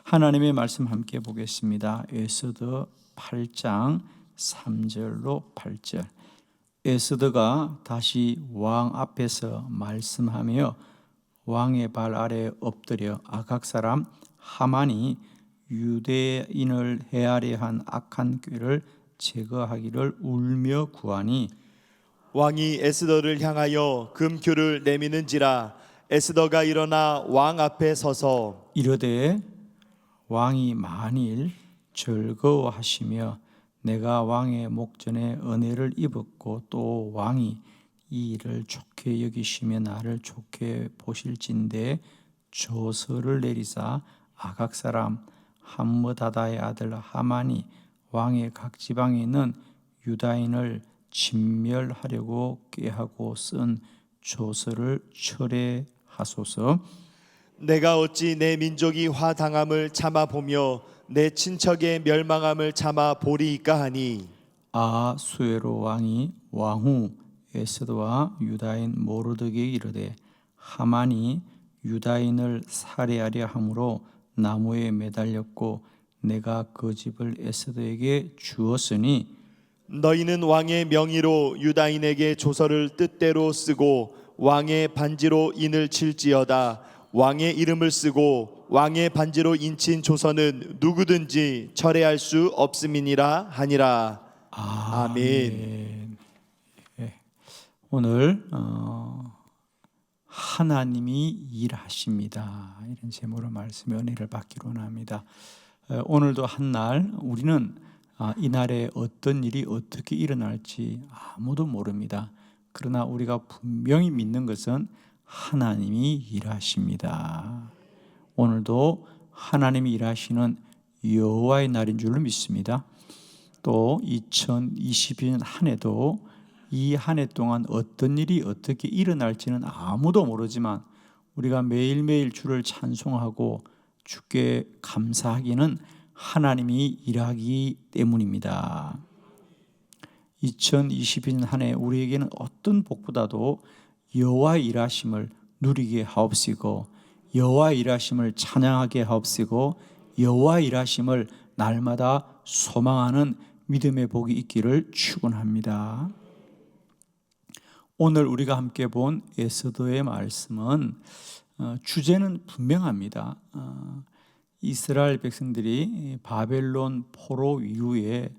하나님의 말씀 함께 보겠습니다. 에스더 8장 3절로 8절. 에스더가 다시 왕 앞에서 말씀하며 왕의 발 아래 엎드려 아각 사람 하만이 유대인을 해하려 한 악한 꾀를 제거하기를 울며 구하니, 왕이 에스더를 향하여 금표를 내미는지라. 에스더가 일어나 왕 앞에 서서 이르되 왕이 만일 즐거워하시며 내가 왕의 목전에 은혜를 입었고 또 왕이 이 일을 좋게 여기시며 나를 좋게 보실진대 조서를 내리사 아각 사람 함므다다의 아들 하만이 왕의 각 지방에 있는 유다인을 진멸하려고 꾀하고 쓴 조서를 철회하소서. 내가 어찌 내 민족이 화당함을 참아 보며 내 친척의 멸망함을 참아 보리이까 하니, 아수에로 왕이 왕후 에스더와 유다인 모르드게에 이르되 하만이 유다인을 살해하려 함으로 나무에 매달렸고 내가 그 집을 에스더에게 주었으니 너희는 왕의 명의로 유다인에게 조서를 뜻대로 쓰고 왕의 반지로 인을 칠지어다. 왕의 이름을 쓰고 왕의 반지로 인친 조서는 누구든지 철회할 수 없음이니라 하니라. 아멘. 예. 오늘 하나님이 일하십니다, 이런 제목으로 말씀의 은혜를 받기로 원합니다. 오늘도 한날 우리는 이날에 어떤 일이 어떻게 일어날지 아무도 모릅니다. 그러나 우리가 분명히 믿는 것은 하나님이 일하십니다. 오늘도 하나님이 일하시는 여호와의 날인 줄로 믿습니다. 또 2022년 한 해도 이 한 해 동안 어떤 일이 어떻게 일어날지는 아무도 모르지만 우리가 매일매일 주를 찬송하고 주께 감사하기는 하나님이 일하기 때문입니다. 2022년 한 해 우리에게는 어떤 복보다도 여호와의 일하심을 누리게 하옵시고 여호와의 일하심을 찬양하게 하옵시고 여호와의 일하심을 날마다 소망하는 믿음의 복이 있기를 축원합니다. 오늘 우리가 함께 본 에스더의 말씀은 주제는 분명합니다. 이스라엘 백성들이 바벨론 포로 이후에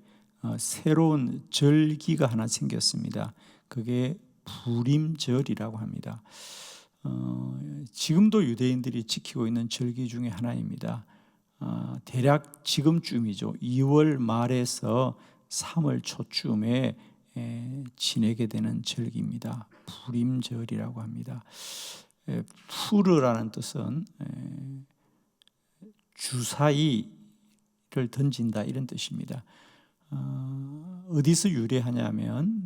새로운 절기가 하나 생겼습니다. 그게 부림절이라고 합니다. 지금도 유대인들이 지키고 있는 절기 중에 하나입니다. 대략 지금쯤이죠. 2월 말에서 3월 초쯤에 지내게 되는 절기입니다. 부림절이라고 합니다. 푸르라는 뜻은 주사위를 던진다, 이런 뜻입니다. 어디서 유래하냐면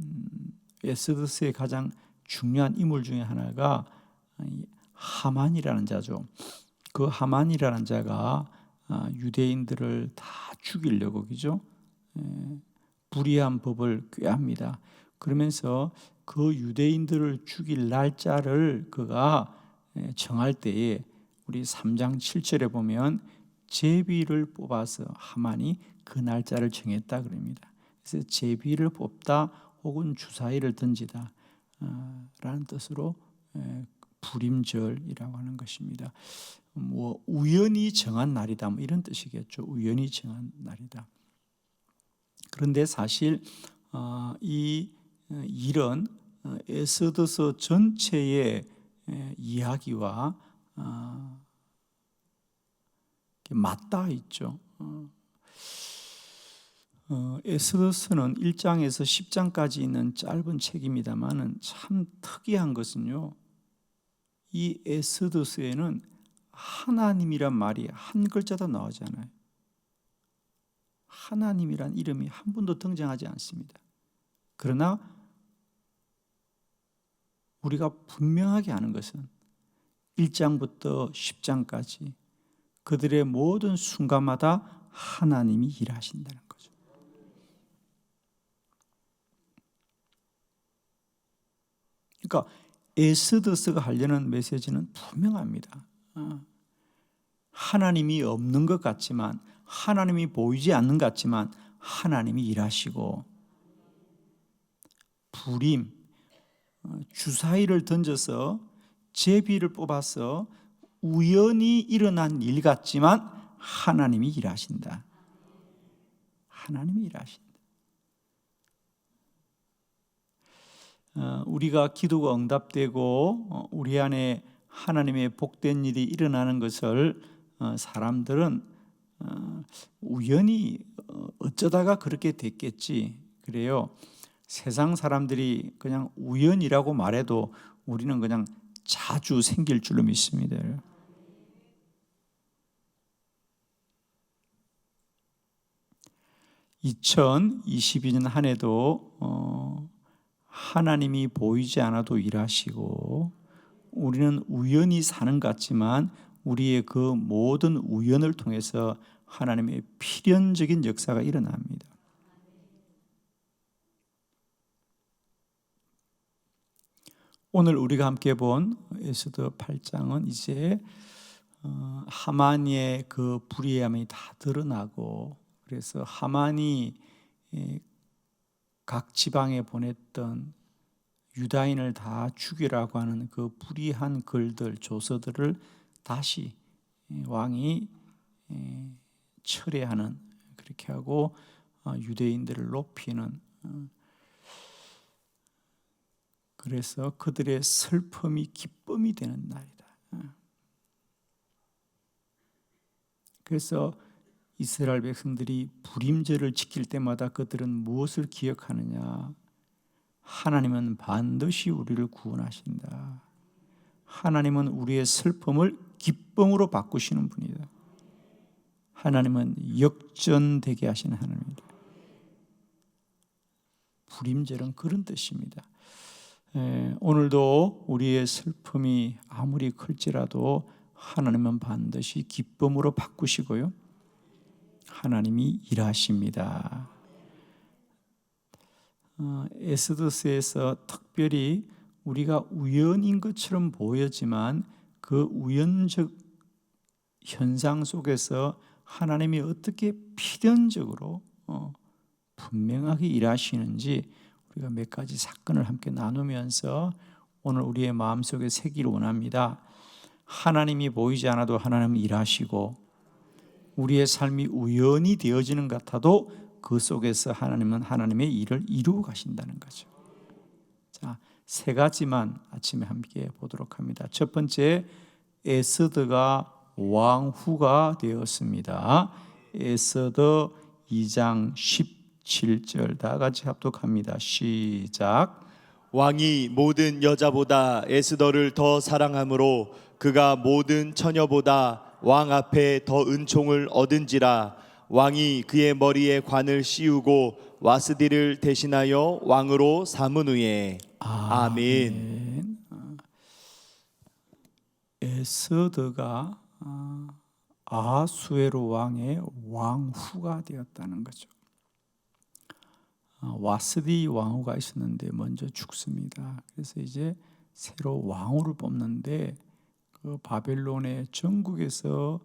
에스더스의 가장 중요한 인물 중에 하나가 하만이라는 자죠. 그 하만이라는 자가 유대인들을 다 죽이려고, 그죠? 불의한 법을 꾀합니다. 그러면서 그 유대인들을 죽일 날짜를 그가 정할 때에 우리 3장 7절에 보면 제비를 뽑아서 하만이 그 날짜를 정했다 그럽니다. 그래서 제비를 뽑다 혹은 주사위를 던지다 라는 뜻으로 불임절이라고 하는 것입니다. 뭐 우연히 정한 날이다, 뭐 이런 뜻이겠죠. 우연히 정한 날이다. 그런데 사실 이 일은 에스더서 전체의 이야기와 맞닿아 있죠. 에스더서는 1장에서 10장까지 있는 짧은 책입니다만 참 특이한 것은요, 이 에스더서에는 하나님이란 말이 한 글자도 나오지 않아요. 하나님이란 이름이 한 번도 등장하지 않습니다. 그러나 우리가 분명하게 아는 것은 1장부터 10장까지 그들의 모든 순간마다 하나님이 일하신다는 거죠. 그러니까 에스더서가 하려는 메시지는 분명합니다. 하나님이 없는 것 같지만, 하나님이 보이지 않는 것 같지만 하나님이 일하시고, 불임, 주사위를 던져서 제비를 뽑아서 우연히 일어난 일 같지만 하나님이 일하신다. 하나님이 일하신다. 우리가 기도가 응답되고 우리 안에 하나님의 복된 일이 일어나는 것을 사람들은 우연히 어쩌다가 그렇게 됐겠지 그래요. 세상 사람들이 그냥 우연이라고 말해도 우리는 그냥 자주 생길 줄로 믿습니다. 2022년 한 해도 하나님이 보이지 않아도 일하시고, 우리는 우연히 사는 것 같지만 우리의 그 모든 우연을 통해서 하나님의 필연적인 역사가 일어납니다. 오늘 우리가 함께 본 에스더 8장은 이제 하만의 그 불의함이 다 드러나고, 그래서 하만이 각 지방에 보냈던 유다인을 다 죽이라고 하는 그 불의한 글들, 조서들을 다시 왕이 철회하는, 그렇게 하고 유대인들을 높이는, 그래서 그들의 슬픔이 기쁨이 되는 날이다. 그래서 이스라엘 백성들이 불임절을 지킬 때마다 그들은 무엇을 기억하느냐? 하나님은 반드시 우리를 구원하신다. 하나님은 우리의 슬픔을 기쁨으로 바꾸시는 분이다. 하나님은 역전되게 하시는 하나님이다. 불임절은 그런 뜻입니다. 오늘도 우리의 슬픔이 아무리 클지라도 하나님은 반드시 기쁨으로 바꾸시고요, 하나님이 일하십니다. 에스더서에서 특별히 우리가 우연인 것처럼 보여지만 그 우연적 현상 속에서 하나님이 어떻게 필연적으로 분명하게 일하시는지 우리가 몇 가지 사건을 함께 나누면서 오늘 우리의 마음속에 새기를 원합니다. 하나님이 보이지 않아도 하나님은 일하시고, 우리의 삶이 우연히 되어지는 것 같아도 그 속에서 하나님은 하나님의 일을 이루어 가신다는 거죠. 자, 세 가지만 아침에 함께 보도록 합니다. 첫 번째, 에스더가 왕후가 되었습니다. 에스더 2장 17절 다 같이 합독합니다. 시작. 왕이 모든 여자보다 에스더를 더 사랑하므로 그가 모든 처녀보다 왕 앞에 더 은총을 얻은지라. 왕이 그의 머리에 관을 씌우고 와스디를 대신하여 왕으로 삼은 후에. 아멘. 에스더가 아수에로 왕의 왕후가 되었다는 거죠. 와스디 왕후가 있었는데 먼저 죽습니다. 그래서 이제 새로 왕후를 뽑는데, 그 바벨론의 전국에서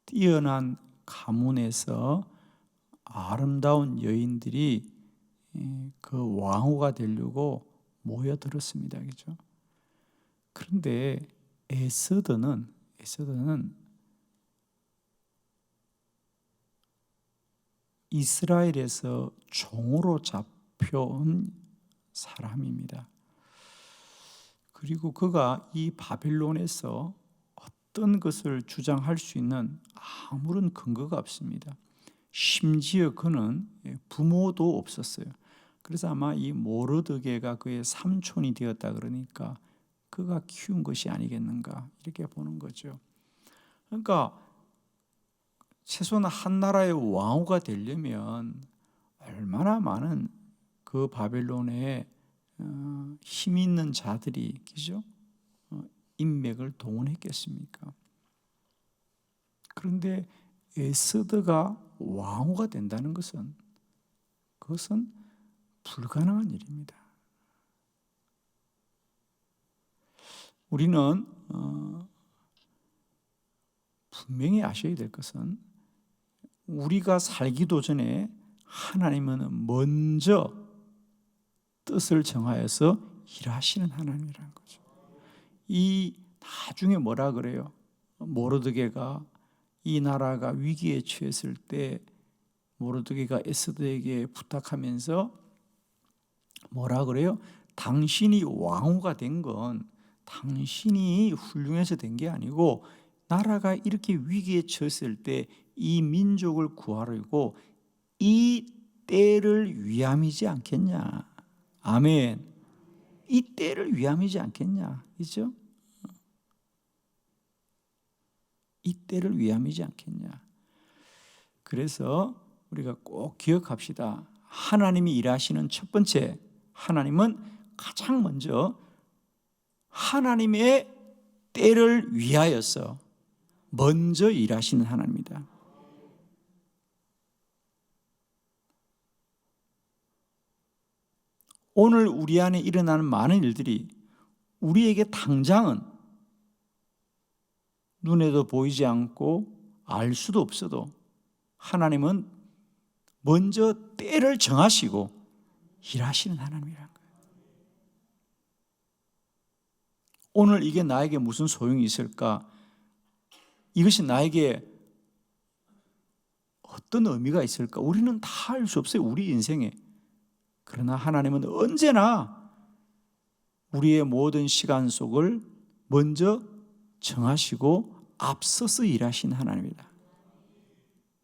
뛰어난 가문에서 아름다운 여인들이 그 왕후가 되려고 모여들었습니다. 그죠? 그런데 에스더는 이스라엘에서 종으로 잡혀온 사람입니다. 그리고 그가 이 바벨론에서 어떤 것을 주장할 수 있는 아무런 근거가 없습니다. 심지어 그는 부모도 없었어요. 그래서 아마 이 모르드게가 그의 삼촌이 되었다 그러니까 그가 키운 것이 아니겠는가, 이렇게 보는 거죠. 그러니까 최소한 한 나라의 왕후가 되려면 얼마나 많은 그 바벨론의 힘 있는 자들이, 그죠? 인맥을 동원했겠습니까? 그런데 에스더가 왕후가 된다는 것은, 그것은 불가능한 일입니다. 우리는 분명히 아셔야 될 것은 우리가 살기도 전에 하나님은 먼저 뜻을 정하여서 일하시는 하나님이라는 거죠. 이 나중에 뭐라 그래요? 모르드게가 이 나라가 위기에 처했을 때 모르드게가 에스더에게 부탁하면서 뭐라 그래요? 당신이 왕후가 된 건 당신이 훌륭해서 된 게 아니고 나라가 이렇게 위기에 처했을 때 이 민족을 구하려고 이 때를 위함이지 않겠냐. 아멘. 이 때를 위함이지 않겠냐. 그죠? 이 때를 위함이지 않겠냐. 그래서 우리가 꼭 기억합시다. 하나님이 일하시는 첫 번째, 하나님은 가장 먼저 하나님의 때를 위하여서 먼저 일하시는 하나님입니다. 오늘 우리 안에 일어나는 많은 일들이 우리에게 당장은 눈에도 보이지 않고 알 수도 없어도 하나님은 먼저 때를 정하시고 일하시는 하나님이라는 거예요. 오늘 이게 나에게 무슨 소용이 있을까? 이것이 나에게 어떤 의미가 있을까? 우리는 다 알 수 없어요. 우리 인생에. 그러나 하나님은 언제나 우리의 모든 시간 속을 먼저 정하시고 앞서서 일하신 하나님이다.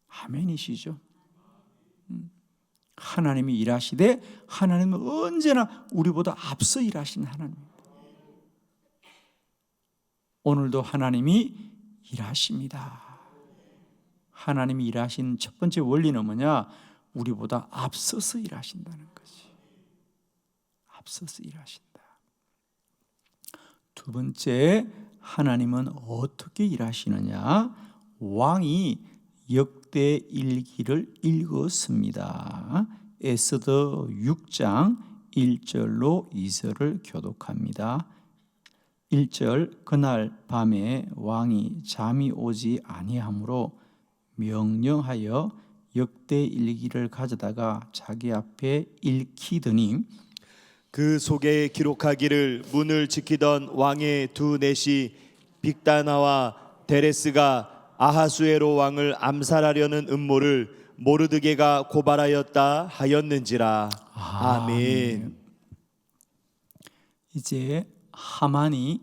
아멘이시죠? 하나님이 일하시되 하나님은 언제나 우리보다 앞서 일하신 하나님입니다. 오늘도 하나님이 일하십니다. 하나님이 일하신 첫 번째 원리는 뭐냐? 우리보다 앞서서 일하신다는 거지. 앞서서 일하신다. 두 번째, 하나님은 어떻게 일하시느냐? 왕이 역대 일기를 읽었습니다. 에스더 6장 1절로 2절을 교독합니다. 1절, 그날 밤에 왕이 잠이 오지 아니하므로 명령하여 역대 일기를 가져다가 자기 앞에 읽히더니 그 속에 기록하기를 문을 지키던 왕의 두 넷이 빅다나와 데레스가 아하수에로 왕을 암살하려는 음모를 모르드게가 고발하였다 하였는지라. 아멘. 이제 하만이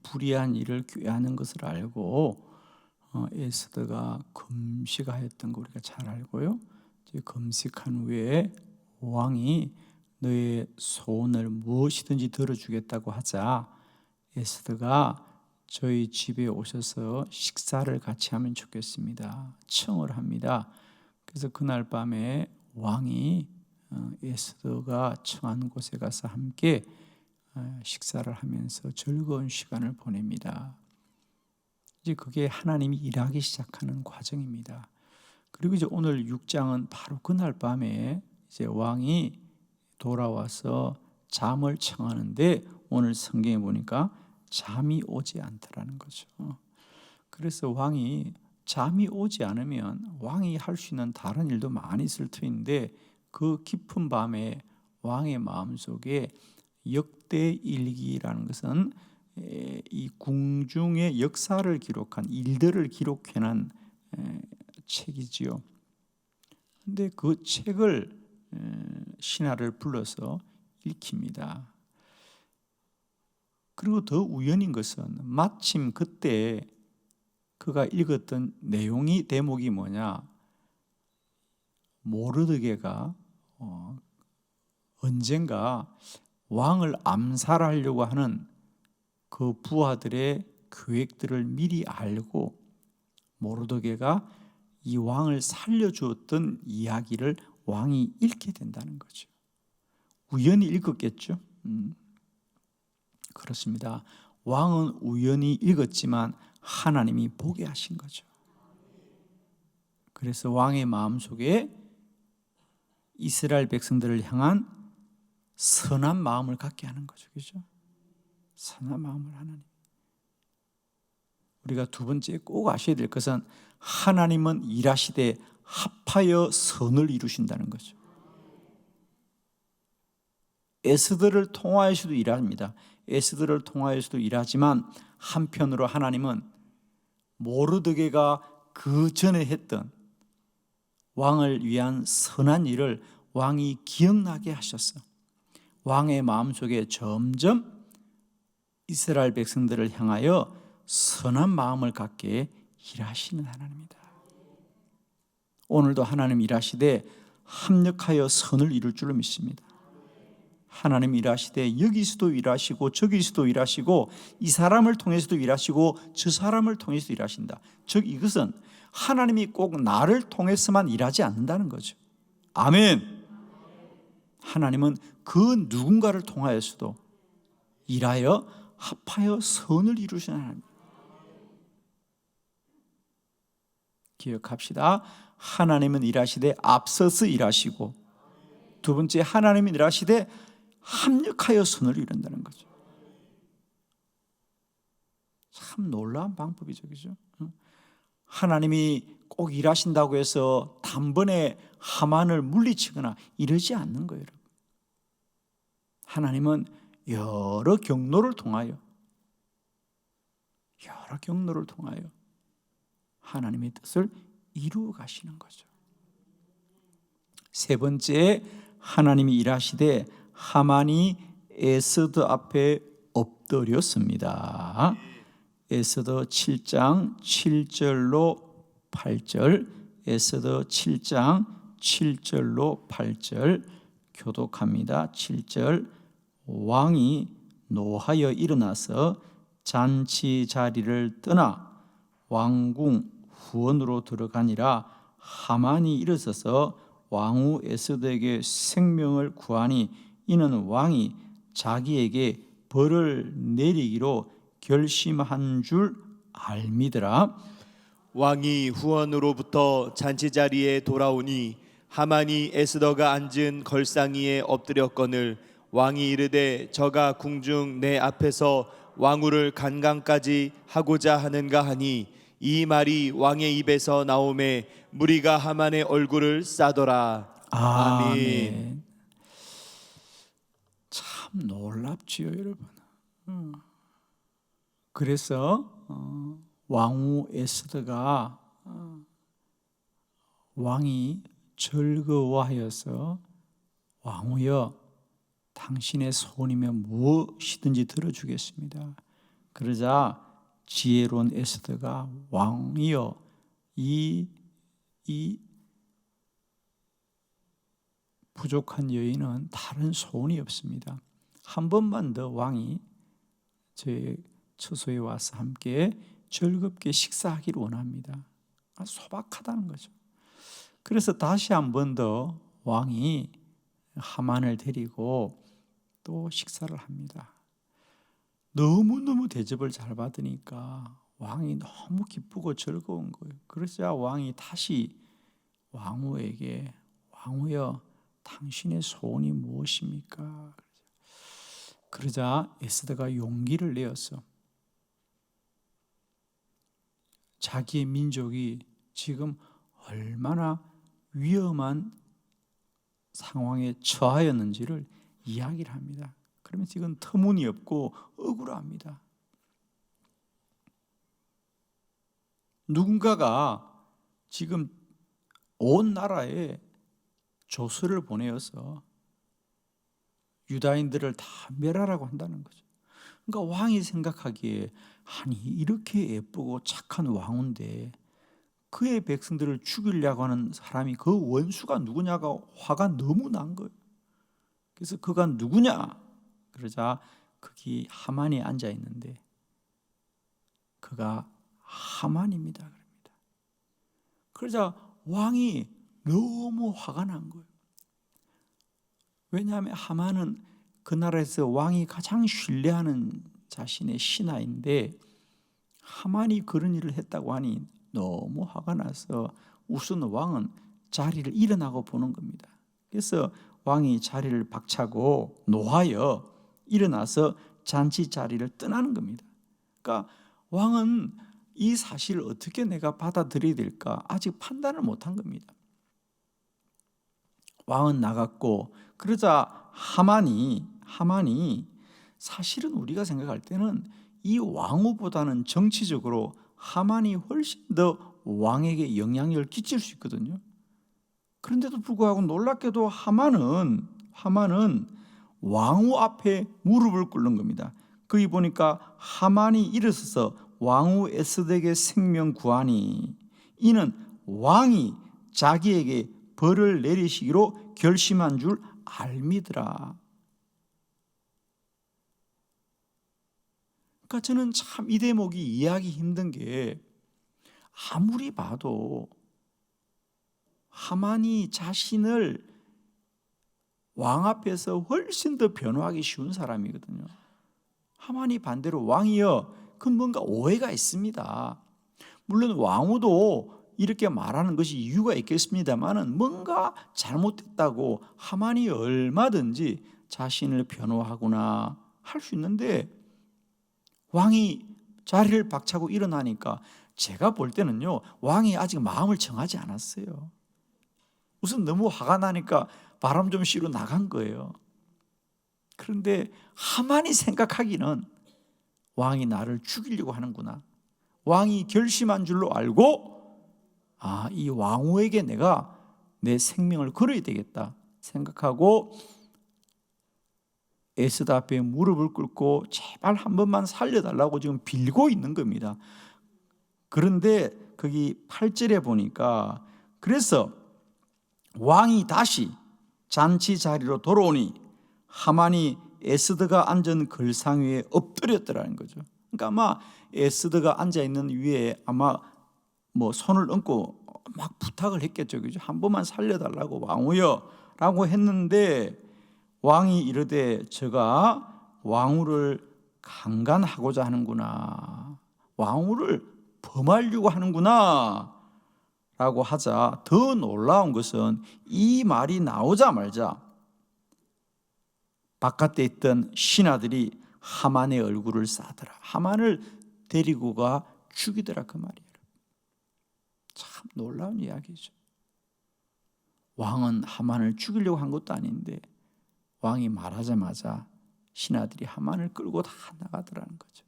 불의한 일을 꾀하는 것을 알고 에스더가 금식하였던 거 우리가 잘 알고요. 이제 금식한 후에 왕이 너의 소원을 무엇이든지 들어주겠다고 하자 에스더가 저희 집에 오셔서 식사를 같이 하면 좋겠습니다. 청을 합니다. 그래서 그날 밤에 왕이 에스더가 청한 곳에 가서 함께 식사를 하면서 즐거운 시간을 보냅니다. 이제 그게 하나님이 일하기 시작하는 과정입니다. 그리고 이제 오늘 6장은 바로 그날 밤에 이제 왕이 돌아와서 잠을 청하는데 오늘 성경에 보니까 잠이 오지 않더라는 거죠. 그래서 왕이 잠이 오지 않으면 왕이 할 수 있는 다른 일도 많이 있을 터인데 그 깊은 밤에 왕의 마음속에 역대 일기라는 것은 이 궁중의 역사를 기록한 일들을 기록해낸 책이지요. 근데 그 책을 신하를 불러서 읽힙니다. 그리고 더 우연인 것은 마침 그때 그가 읽었던 내용이 대목이 뭐냐? 모르드게가 언젠가 왕을 암살하려고 하는 그 부하들의 계획들을 미리 알고 모르드게가 이 왕을 살려주었던 이야기를 왕이 읽게 된다는 거죠. 우연히 읽었겠죠. 그렇습니다. 왕은 우연히 읽었지만 하나님이 보게 하신 거죠. 그래서 왕의 마음속에 이스라엘 백성들을 향한 선한 마음을 갖게 하는 거죠. 그죠? 선한 마음을 하나님. 우리가 두 번째 꼭 아셔야 될 것은 하나님은 일하시되 합하여 선을 이루신다는 거죠. 에스더를 통하여서도 일합니다. 에스더를 통하여서도 일하지만 한편으로 하나님은 모르드게가 그 전에 했던 왕을 위한 선한 일을 왕이 기억나게 하셨어. 왕의 마음속에 점점 이스라엘 백성들을 향하여 선한 마음을 갖게 일하시는 하나님이다. 오늘도 하나님 일하시되 합력하여 선을 이룰 줄로 믿습니다. 하나님 일하시되 여기서도 일하시고 저기서도 일하시고 이 사람을 통해서도 일하시고 저 사람을 통해서도 일하신다. 즉 이것은 하나님이 꼭 나를 통해서만 일하지 않는다는 거죠. 아멘. 하나님은 그 누군가를 통하여서도 일하여 합하여 선을 이루시는 하나님. 기억합시다. 하나님은 일하시되 앞서서 일하시고, 두 번째 하나님은 일하시되 합력하여 선을 이룬다는 거죠. 참 놀라운 방법이죠, 그죠? 하나님이 꼭 일하신다고 해서 단번에 하만을 물리치거나 이러지 않는 거예요, 여러분. 하나님은 여러 경로를 통하여 하나님의 뜻을 이루어 가시는 거죠. 세 번째, 하나님이 일하시되 하만이 에스더 앞에 엎드렸습니다. 에스더 7장 7절로 8절, 에스더 7장 7절로 8절 교독합니다. 7절, 왕이 노하여 일어나서 잔치 자리를 떠나 왕궁 후원으로 들어가니라. 하만이 일어서서 왕후 에스더에게 생명을 구하니 이는 왕이 자기에게 벌을 내리기로 결심한 줄 알미더라. 왕이 후원으로부터 잔치 자리에 돌아오니 하만이 에스더가 앉은 걸상위에 엎드렸거늘 왕이 이르되 저가 궁중 내 앞에서 왕후를 간강까지 하고자 하는가 하니 이 말이 왕의 입에서 나오매 무리가 하만의 얼굴을 싸더라. 아멘. 참 놀랍지요, 여러분. 그래서 왕후 에스더가 왕이 즐거워하여서 왕후여 당신의 소원이면 무엇이든지 들어주겠습니다. 그러자 지혜로운 에스더가 왕이여 이 부족한 여인은 다른 소원이 없습니다. 한 번만 더 왕이 제 처소에 와서 함께 즐겁게 식사하기를 원합니다. 소박하다는 거죠. 그래서 다시 한 번 더 왕이 하만을 데리고 또 식사를 합니다. 너무너무 대접을 잘 받으니까 왕이 너무 기쁘고 즐거운 거예요. 그러자 왕이 다시 왕후에게 왕후여 당신의 소원이 무엇입니까? 그러자 에스더가 용기를 내었어. 자기의 민족이 지금 얼마나 위험한 상황에 처하였는지를 이야기를 합니다. 그러면 지금 터무니없고 억울합니다. 누군가가 지금 온 나라에 조서를 보내어서 유다인들을 다 멸하라고 한다는 거죠. 그러니까 왕이 생각하기에 아니 이렇게 예쁘고 착한 왕인데 그의 백성들을 죽이려고 하는 사람이 그 원수가 누구냐가 화가 너무 난 거예요. 그래서 그가 누구냐? 그러자 거기 하만이 앉아 있는데 그가 하만입니다. 그럽니다. 그러자 왕이 너무 화가 난 거예요. 왜냐하면 하만은 그 나라에서 왕이 가장 신뢰하는 자신의 신하인데 하만이 그런 일을 했다고 하니 너무 화가 나서 우선 왕은 자리를 일어나고 보는 겁니다. 그래서 왕이 자리를 박차고 노하여 일어나서 잔치 자리를 떠나는 겁니다. 그러니까 왕은 이 사실을 어떻게 내가 받아들여야 될까 아직 판단을 못한 겁니다. 왕은 나갔고, 그러자 하만이 사실은 우리가 생각할 때는 이 왕후보다는 정치적으로 하만이 훨씬 더 왕에게 영향력을 끼칠 수 있거든요. 그런데도 불구하고 놀랍게도 하만은 왕후 앞에 무릎을 꿇는 겁니다. 거기 보니까 하만이 일어서서 왕후 에스더에게 생명 구하니 이는 왕이 자기에게 벌을 내리시기로 결심한 줄 알미더라. 그러니까 저는 참 이 대목이 이해하기 힘든 게, 아무리 봐도 하만이 자신을 왕 앞에서 훨씬 더 변호하기 쉬운 사람이거든요. 하만이 반대로 왕이여, 그건 뭔가 오해가 있습니다. 물론 왕후도 이렇게 말하는 것이 이유가 있겠습니다만은 뭔가 잘못됐다고 하만이 얼마든지 자신을 변호하거나 할 수 있는데, 왕이 자리를 박차고 일어나니까 제가 볼 때는요, 왕이 아직 마음을 정하지 않았어요. 우선 너무 화가 나니까 바람 좀 쐬러 나간 거예요. 그런데 하만이 생각하기는 왕이 나를 죽이려고 하는구나, 왕이 결심한 줄로 알고 이 왕후에게 내가 내 생명을 걸어야 되겠다 생각하고 에스더 앞에 무릎을 꿇고 제발 한 번만 살려달라고 지금 빌고 있는 겁니다. 그런데 거기 8절에 보니까, 그래서 왕이 다시 잔치 자리로 돌아오니 하만이 에스더가 앉은 걸상 위에 엎드렸더라는 거죠. 그러니까 아마 에스더가 앉아 있는 위에 아마 뭐 손을 얹고 막 부탁을 했겠죠. 그죠? 한 번만 살려달라고 왕후여라고 했는데, 왕이 이르되 저가 왕후를 강간하고자 하는구나, 왕후를 범하려고 하는구나 라고 하자, 더 놀라운 것은 이 말이 나오자마자 바깥에 있던 신하들이 하만의 얼굴을 싸더라, 하만을 데리고 가 죽이더라, 그 말이에요. 참 놀라운 이야기죠. 왕은 하만을 죽이려고 한 것도 아닌데 왕이 말하자마자 신하들이 하만을 끌고 다 나가더라는 거죠.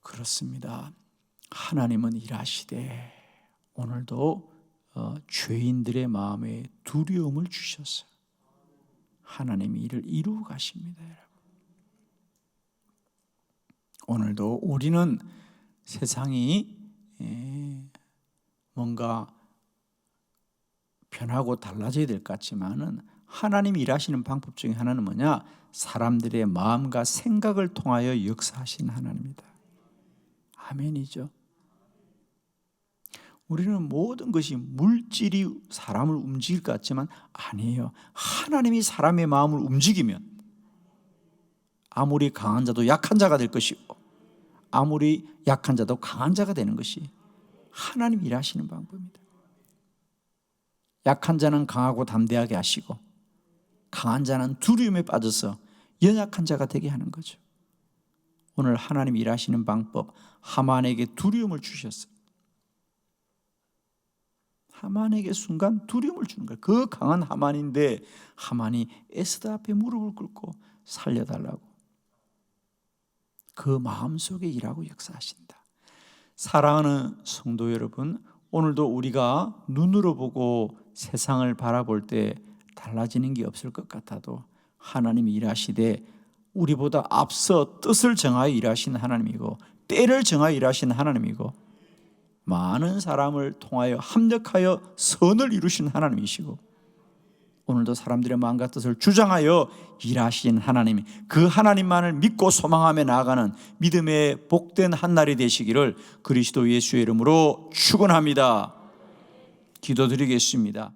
그렇습니다. 하나님은 일하시되 오늘도 죄인들의 마음에 두려움을 주셔서 하나님이 이를 이루어 가십니다. 여러분, 오늘도 우리는 세상이 뭔가 변하고 달라져야 될 것 같지만은 하나님이 일하시는 방법 중에 하나는 뭐냐? 사람들의 마음과 생각을 통하여 역사하시는 하나님이다. 아멘이죠. 우리는 모든 것이 물질이 사람을 움직일 것 같지만 아니에요. 하나님이 사람의 마음을 움직이면 아무리 강한 자도 약한 자가 될 것이고, 아무리 약한 자도 강한 자가 되는 것이 하나님이 일하시는 방법입니다. 약한 자는 강하고 담대하게 하시고, 강한 자는 두려움에 빠져서 연약한 자가 되게 하는 거죠. 오늘 하나님 일하시는 방법, 하만에게 두려움을 주셨어요. 하만에게 순간 두려움을 주는 거예요. 그 강한 하만인데 하만이 에스더 앞에 무릎을 꿇고 살려달라고 그 마음속에 일하고 역사하신다. 사랑하는 성도 여러분, 오늘도 우리가 눈으로 보고 세상을 바라볼 때 달라지는 게 없을 것 같아도 하나님이 일하시되 우리보다 앞서 뜻을 정하여 일하시는 하나님이고, 때를 정하여 일하시는 하나님이고, 많은 사람을 통하여 합력하여 선을 이루신 하나님이시고, 오늘도 사람들의 마음과 뜻을 주장하여 일하신 하나님, 그 하나님만을 믿고 소망하며 나아가는 믿음의 복된 한날이 되시기를 그리스도 예수의 이름으로 축원합니다. 기도드리겠습니다.